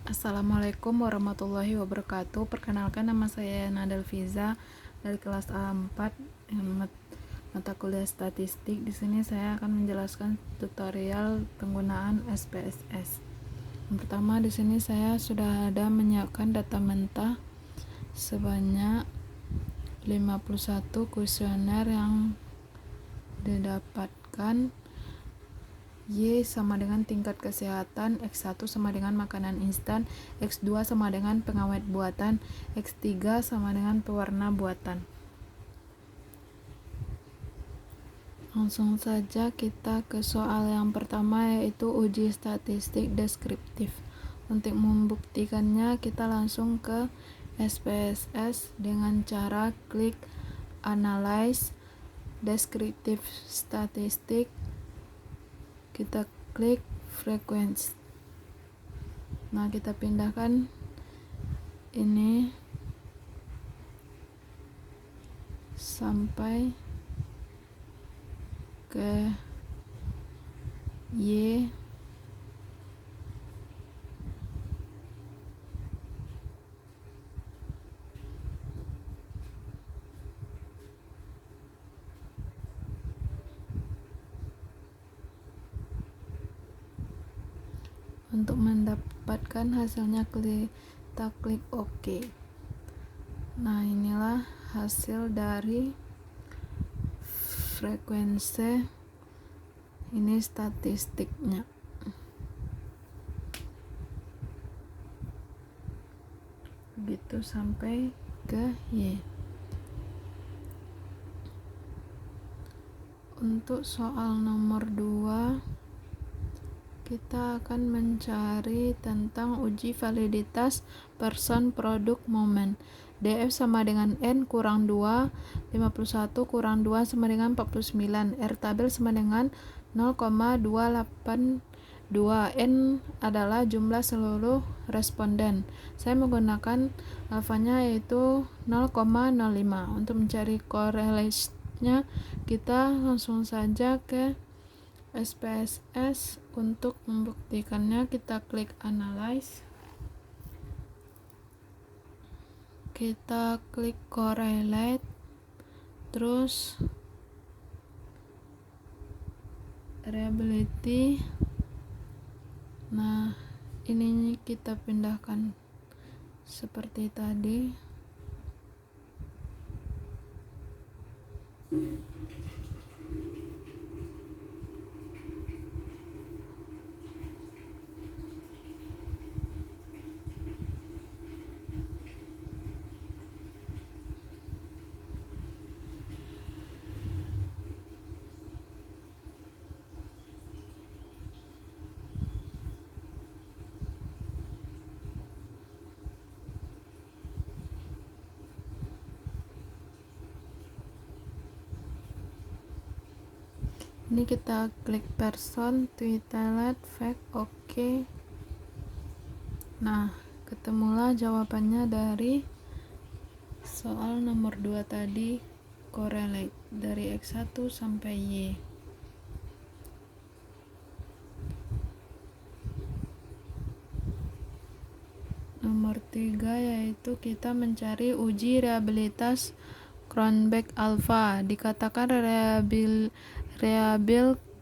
Assalamualaikum warahmatullahi wabarakatuh. Perkenalkan, nama saya Nadal Fiza dari kelas A4 mata kuliah statistik. Di sini saya akan menjelaskan tutorial penggunaan SPSS. Yang pertama, di sini saya sudah ada menyiapkan data mentah sebanyak 51 kuesioner yang didapatkan. Y sama dengan tingkat kesehatan, X1 sama dengan makanan instan, X2 sama dengan pengawet buatan, X3 sama dengan pewarna buatan. Langsung saja kita ke soal yang pertama, yaitu uji statistik deskriptif. Untuk membuktikannya, kita langsung ke SPSS dengan cara klik Analyze Descriptive Statistic. Kita klik frequency. Nah, kita pindahkan ini sampai ke Y. Untuk mendapatkan hasilnya, kita klik OK. Nah, inilah hasil dari frekuensi. Ini statistiknya. Begitu sampai ke Y. Untuk soal nomor 2, kita akan mencari tentang uji validitas person produk momen. DF sama dengan N kurang 2, 51 kurang 2 sama dengan 49. R tabel sama dengan 0,282. N adalah jumlah seluruh responden. Saya menggunakan alfanya yaitu 0,05. Untuk mencari korelasinya, kita langsung saja ke SPSS. Untuk membuktikannya, kita klik Analyze, kita klik Correlate, terus Reliability. Nah, ini kita pindahkan seperti tadi. Ini kita klik person, tweeted, fact, OK. Nah, ketemulah jawabannya dari soal nomor 2 tadi, correlate dari X1 sampai Y. Nomor 3 yaitu kita mencari uji reliabilitas Cronbach alpha. Dikatakan reliable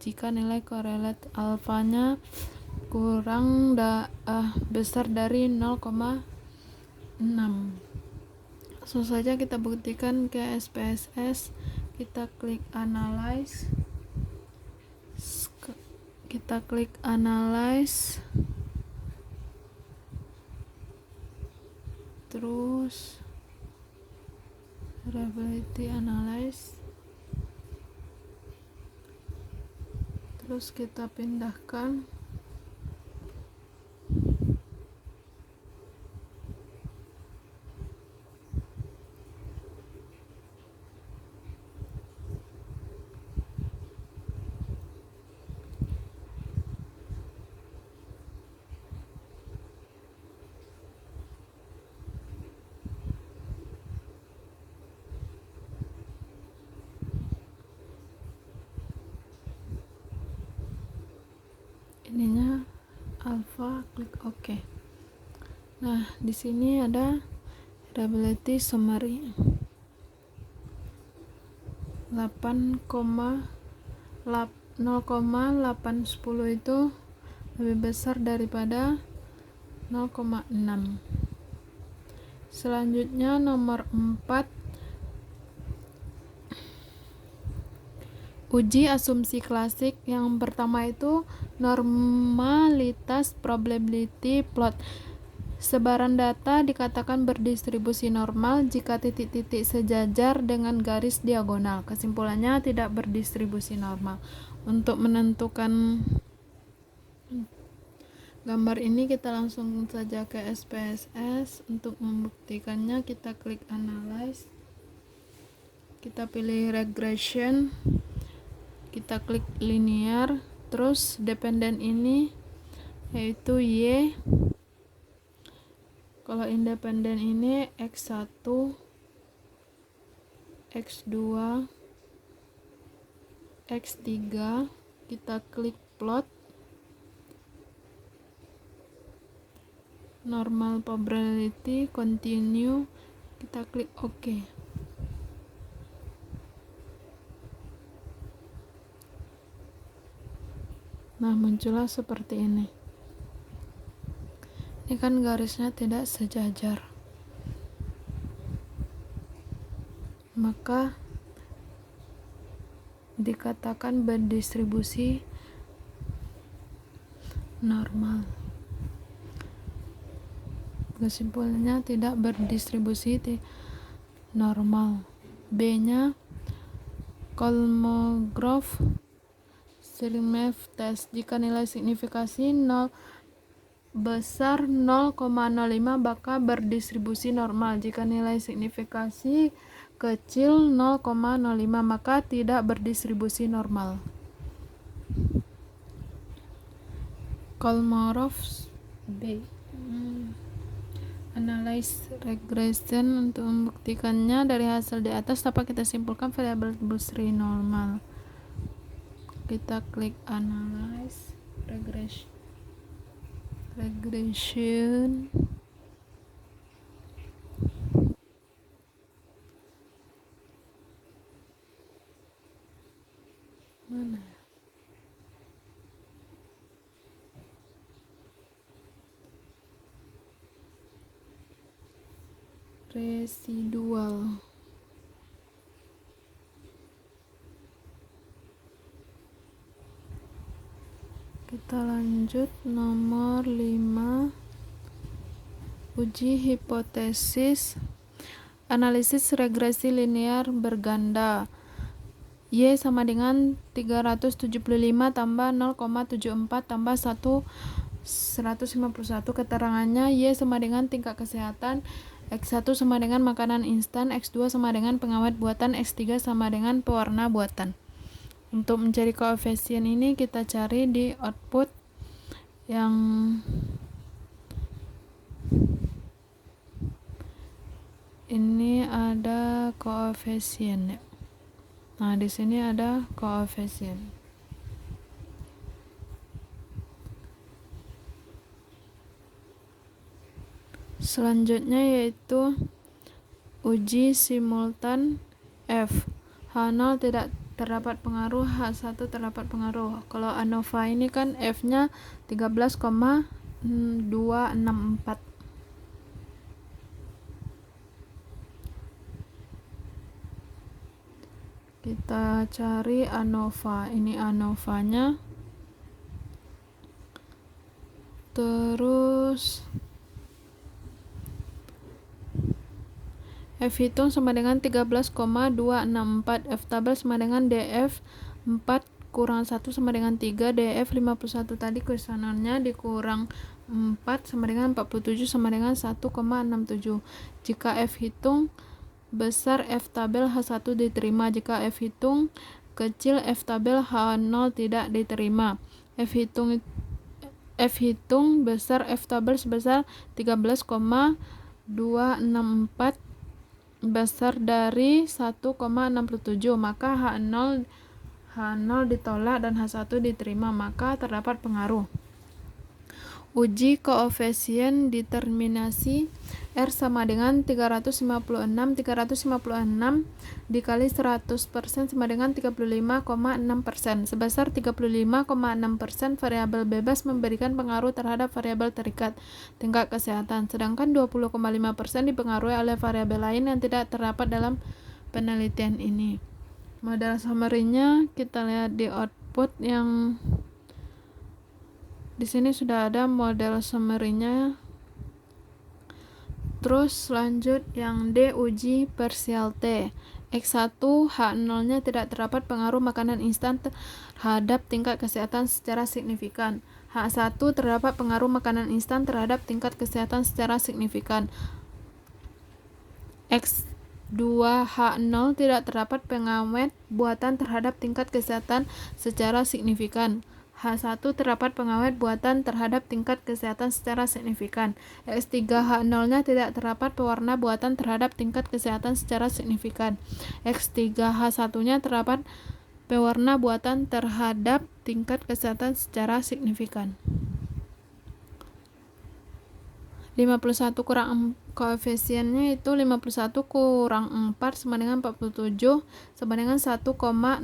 jika nilai korrelat alfanya kurang besar dari 0,6. Langsung saja kita buktikan ke SPSS. Kita klik Analyze, kita klik Analyze, terus Reliability Analyze, terus kita pindahkan ininya alpha, klik OK. Nah, di sini ada reliability summary 0,810 itu lebih besar daripada 0,6. Selanjutnya nomor 4, uji asumsi klasik. Yang pertama itu normalitas probability plot. Sebaran data dikatakan berdistribusi normal jika titik-titik sejajar dengan garis diagonal. Kesimpulannya tidak berdistribusi normal. Untuk menentukan gambar ini kita langsung saja ke SPSS. Untuk membuktikannya kita klik analyze, kita pilih regression, kita klik linear, terus dependent ini yaitu Y. Kalau independen ini X1, X2, X3. Kita klik plot, normal probability, continue, kita klik OK. Nah, muncullah seperti ini. Ini kan garisnya tidak sejajar, maka dikatakan berdistribusi normal. Kesimpulannya tidak berdistribusi normal. B-nya Kolmogorov-Smirnov test. Jika nilai signifikasi 0 besar 0,05 maka berdistribusi normal. Jika nilai signifikasi kecil 0,05 maka tidak berdistribusi normal. Kolmogorov B. Analyze regression. Untuk membuktikannya dari hasil di atas dapat kita simpulkan variabel distribusi normal. Kita klik analyze regression. Mana? Residual. Kita lanjut nomor 5, uji hipotesis. Analisis regresi linear berganda. Y sama dengan 375 tambah 0,74 tambah 151. Keterangannya Y sama dengan tingkat kesehatan, X1 sama dengan makanan instan, X2 sama dengan pengawet buatan, X3 sama dengan pewarna buatan. Untuk mencari koefisien ini kita cari di output yang ini ada koefisien. Nah, di sini ada koefisien. Selanjutnya yaitu uji simultan F. H0 tidak terdapat pengaruh, H1 terdapat pengaruh. Kalau ANOVA ini kan F-nya 13,264. Kita cari ANOVA. Ini ANOVA-nya. Terus F hitung sama dengan 13,264. F tabel sama dengan DF 4 kurang 1 sama dengan 3. DF 51 tadi kuesionernya dikurang 4 sama dengan 47 sama dengan 1,67. Jika F hitung besar, F tabel H1 diterima. Jika F hitung kecil, F tabel H0 tidak diterima. F hitung besar, F tabel sebesar 13,264 besar dari 1,67, maka H0 ditolak dan H1 diterima, maka terdapat pengaruh. Uji koefisien determinasi R sama dengan 356 dikali 100% sama dengan 35,6%. Sebesar 35,6% variabel bebas memberikan pengaruh terhadap variabel terikat tingkat kesehatan, sedangkan 20,5% dipengaruhi oleh variabel lain yang tidak terdapat dalam penelitian ini. Model summary-nya kita lihat di output. Yang di sini sudah ada model summary-nya. Terus lanjut yang D, uji parsial T. X1 H0-nya tidak terdapat pengaruh makanan instan terhadap tingkat kesehatan secara signifikan. H1 terdapat pengaruh makanan instan terhadap tingkat kesehatan secara signifikan. X2 H0 tidak terdapat pengawet buatan terhadap tingkat kesehatan secara signifikan. H1 terdapat pengawet buatan terhadap tingkat kesehatan secara signifikan. X3 H0-nya tidak terdapat pewarna buatan terhadap tingkat kesehatan secara signifikan. X3 H1-nya terdapat pewarna buatan terhadap tingkat kesehatan secara signifikan. 51 kurang koefisiennya itu 51 kurang 4 sama dengan 47 sama dengan 1,678.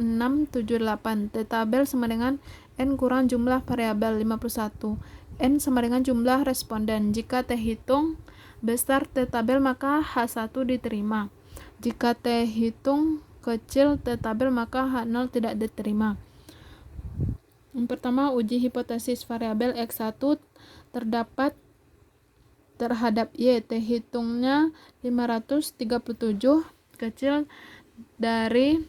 T tabel sama dengan N kurang jumlah variabel 51. N sama dengan jumlah responden. Jika T hitung besar T tabel maka H1 diterima. Jika T hitung kecil T tabel maka H0 tidak diterima. Yang pertama, uji hipotesis variabel X1 terdapat terhadap Y. T hitungnya 537 kecil dari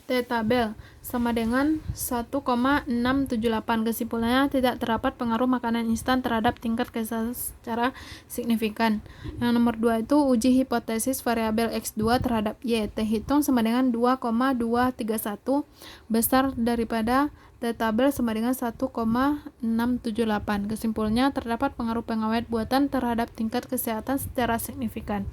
T tabel sama dengan 1,678. Kesimpulannya tidak terdapat pengaruh makanan instan terhadap tingkat kesehatan secara signifikan. Yang nomor 2 itu uji hipotesis variabel X2 terhadap Y. T hitung sama dengan 2,231 besar daripada T tabel sama dengan 1,678. Kesimpulannya terdapat pengaruh pengawet buatan terhadap tingkat kesehatan secara signifikan.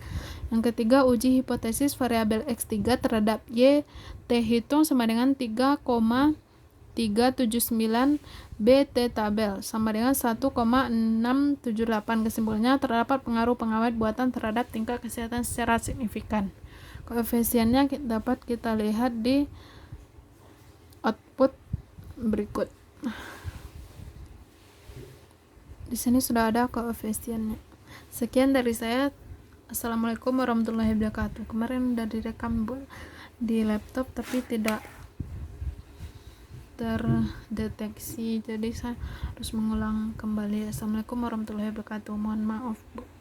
Yang ketiga, uji hipotesis variabel X3 terhadap Y. T hitung sama dengan 3,379 B T tabel sama dengan 1,678. Kesimpulannya terdapat pengaruh pengawet buatan terhadap tingkat kesehatan secara signifikan. Koefisiennya dapat kita lihat di output berikut. Di sini sudah ada koefisiennya. Sekian dari saya. Assalamualaikum warahmatullahi wabarakatuh. Kemarin udah direkam di laptop tapi tidak terdeteksi, jadi saya harus mengulang kembali. Assalamualaikum warahmatullahi wabarakatuh. Mohon maaf, Bu.